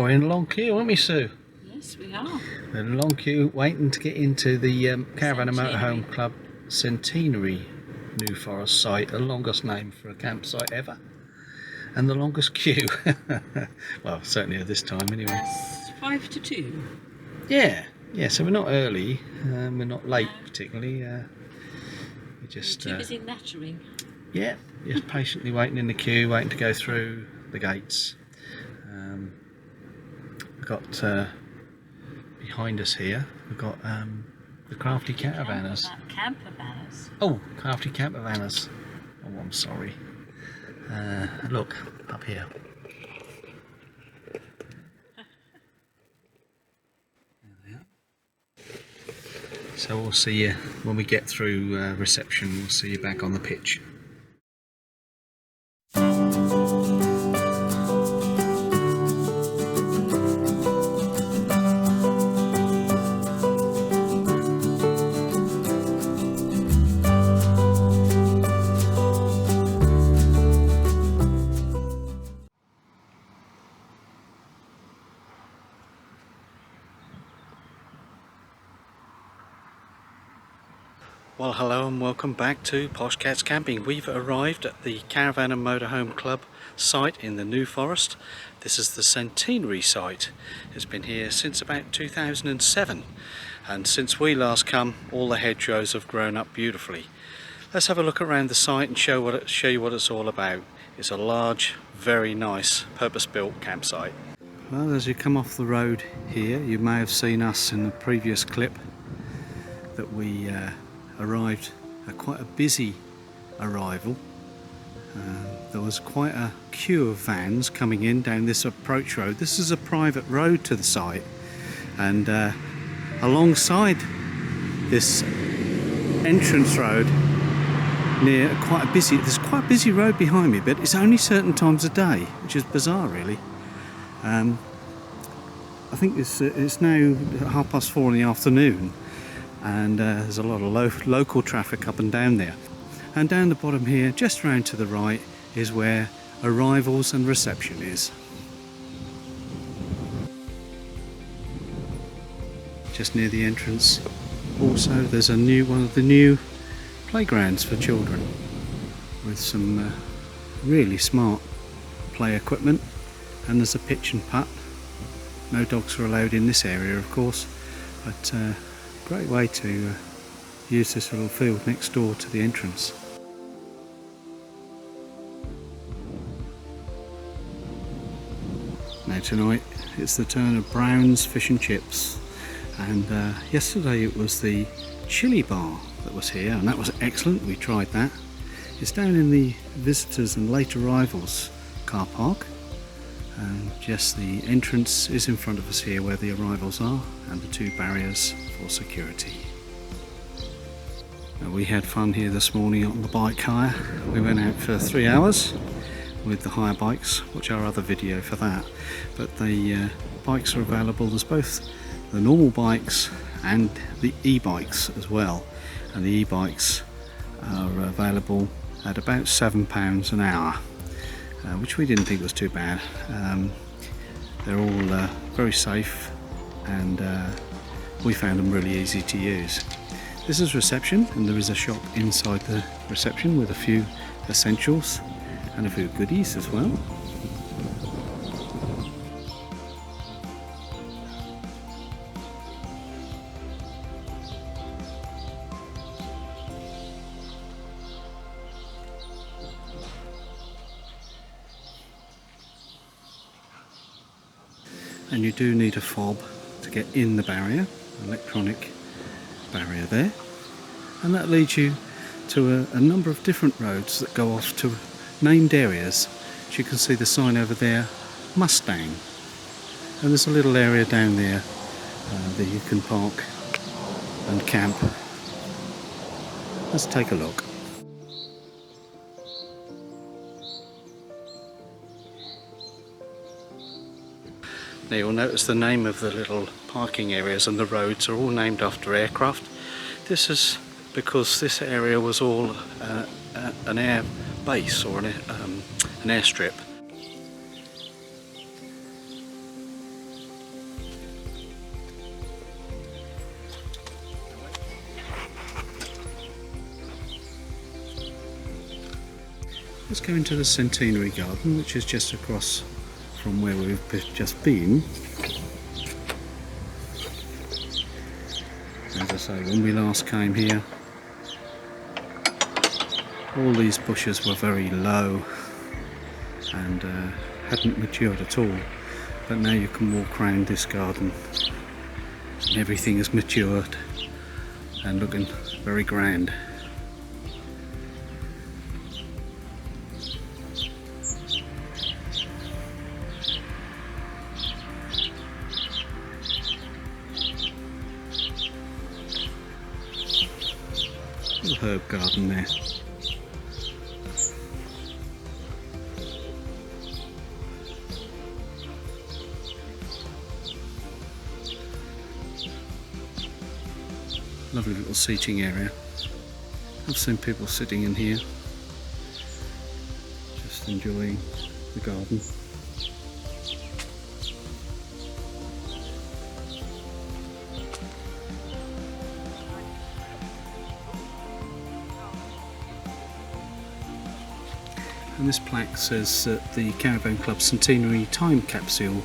we're in a long queue, aren't we, Sue? Yes, we are. We're in a long queue waiting to get into the Caravan and Centenary. Motorhome Club Centenary New Forest site, the longest name for a campsite ever, and the longest queue. Well, certainly at this time anyway. It's 5 to 2. Yeah, so we're not early, we're not late particularly. We're just We're too busy nattering. yeah, just patiently waiting in the queue, waiting to go through the gates. We've got behind us here, we've got the crafty caravanners. Camper banners. Oh, crafty camper vanners. Oh, I'm sorry. Look, up here. There they are. So we'll see you when we get through reception. We'll see you back on the pitch. Well, hello and welcome back to Poshcats Camping. We've arrived at the Caravan and Motorhome Club site in the New Forest. This is the Centenary site. It's been here since about 2007, and since we last come, all the hedgerows have grown up beautifully. Let's have a look around the site and show you what it's all about. It's a large, very nice, purpose-built campsite. Well, as you come off the road here, you may have seen us in the previous clip that we arrived at quite a busy arrival. There was quite a queue of vans coming in down this approach road. This is a private road to the site, and alongside this entrance road near there's quite a busy road behind me, but it's only certain times of day, which is bizarre really. I think it's now 4:30 in the afternoon, and there's a lot of local traffic up and down there. And down the bottom here, just round to the right, is where arrivals and reception is. Just near the entrance also there's one of the new playgrounds for children with some really smart play equipment, and there's a pitch and putt. No dogs are allowed in this area, of course, but great way to use this little field next door to the entrance. Now tonight it's the turn of Brown's Fish and Chips, and yesterday it was the chili bar that was here, and that was excellent. We tried that. It's down in the visitors and late arrivals car park, and just the entrance is in front of us here where the arrivals are, and the two barriers for security. Now, we had fun here this morning on the bike hire. We went out for 3 hours with the hire bikes. Watch our other video for that. But the bikes are available. There's both the normal bikes and the e-bikes as well, and the e-bikes are available at about £7 an hour, which we didn't think was too bad. They're all very safe, and we found them really easy to use. This is reception, and there is a shop inside the reception with a few essentials and a few goodies as well. And you do need a fob to get in the barrier, electronic barrier there, and that leads you to a number of different roads that go off to named areas. As you can see the sign over there, Mustang, and there's a little area down there that you can park and camp. Let's take a look. Now you'll notice the name of the little parking areas and the roads are all named after aircraft. This is because this area was all an air base or an airstrip. Let's go into the Centenary garden, which is just across from where we've just been. As I say, when we last came here, all these bushes were very low and hadn't matured at all, but now you can walk around this garden and everything is matured and looking very grand. Little herb garden there. Lovely little seating area. I've seen people sitting in here just enjoying the garden. And this plaque says that the Caravan Club Centenary time capsule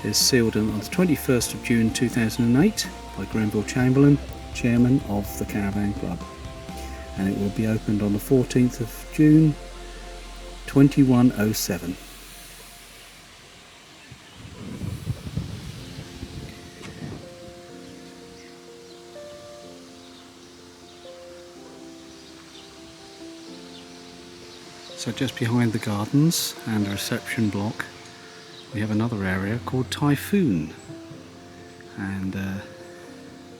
is sealed on the 21st of June 2008 by Grenville Chamberlain, Chairman of the Caravan Club, and it will be opened on the 14th of June 2107. So just behind the gardens and the reception block we have another area called Typhoon, and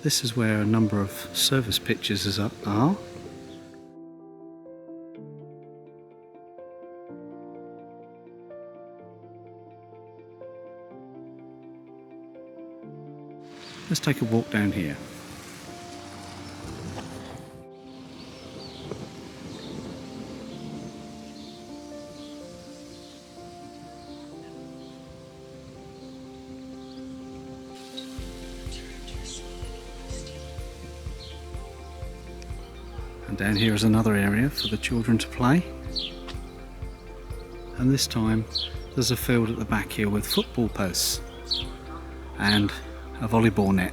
this is where a number of service pitches are. Let's take a walk down here. And down here is another area for the children to play. And this time there's a field at the back here with football posts and a volleyball net.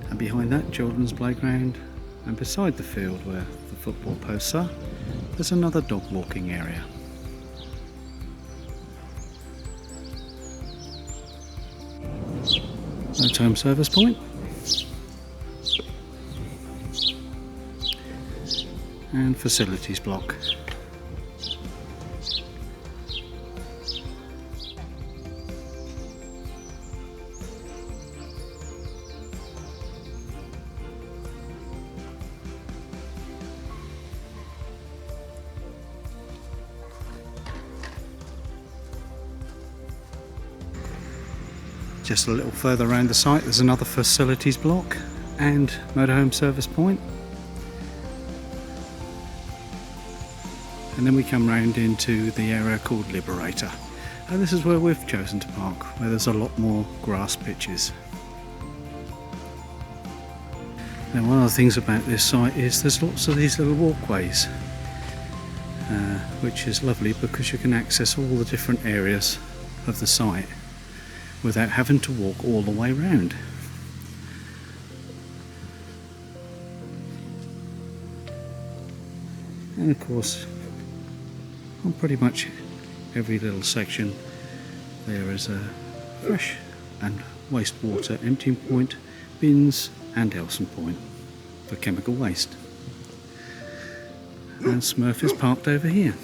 And behind that, children's playground, and beside the field where the football posts are, there's another dog walking area. Motorhome service point. And facilities block. Just a little further around the site there's another facilities block and motorhome service point. And then we come round into the area called Liberator. And this is where we've chosen to park, where there's a lot more grass pitches. Now one of the things about this site is there's lots of these little walkways, which is lovely because you can access all the different areas of the site without having to walk all the way round. And of course, on pretty much every little section there is a fresh and wastewater emptying point, bins and Elson point for chemical waste. And Smurf is parked over here.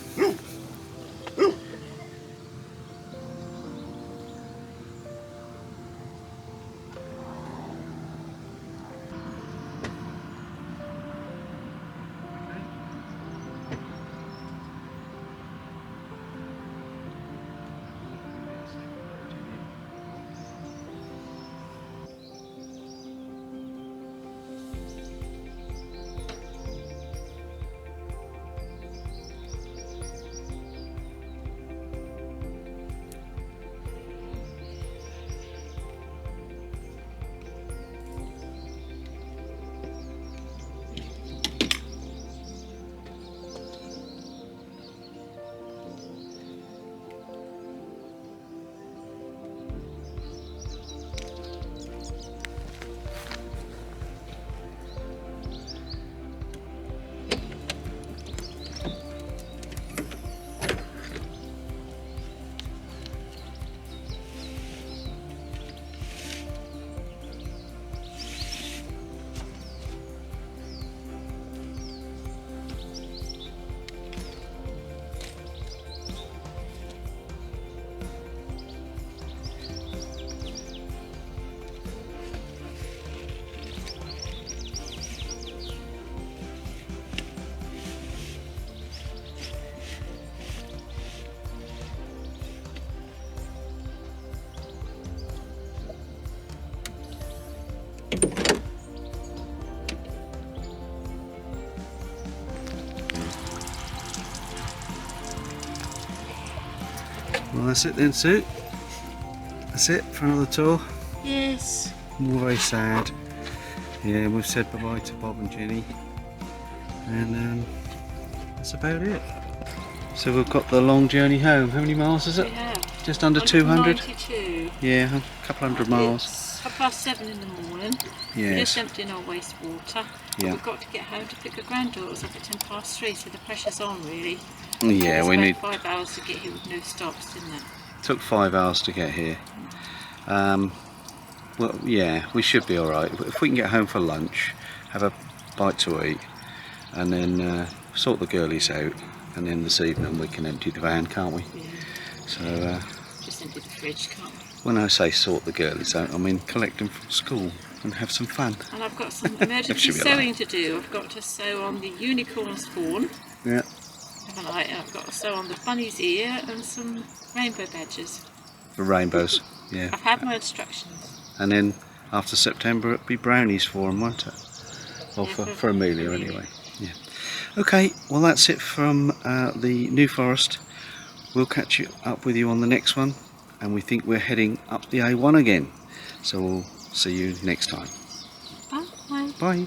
Well, that's it then, Sue. That's it for another tour. Yes. All very sad. Yeah, we've said bye-bye to Bob and Jenny. And that's about it. So we've got the long journey home. How many miles is it? We have. Just under 200? 192. Yeah, a couple hundred miles. It's 7:30 in the morning. We're Yes. just emptying our wastewater. Yeah. We've got to get home to pick the granddaughters up at 3:10, so the pressure's on really. Yeah, It's we about need. 5 hours to get here with no stops, didn't it? Took 5 hours to get here. Well, yeah, we should be all right. If we can get home for lunch, have a bite to eat, and then sort the girlies out, and then this evening we can empty the van, can't we? Yeah. So Just empty the fridge, can't we? when I say sort the girlies out, I mean collect them from school and have some fun. And I've got some emergency Should be all sewing to do. I've got to sew on the unicorn spawn, Yeah. haven't I? And I've got to sew on the bunny's ear and some rainbow badges. The rainbows. Yeah. I've had my instructions. And then after September it'll be brownies for them, won't it? Or Yeah, for Amelia anyway. Yeah. Okay, well that's it from the New Forest. We'll catch you up with you on the next one, and we think we're heading up the A1 again. So we'll see you next time. Bye. Bye.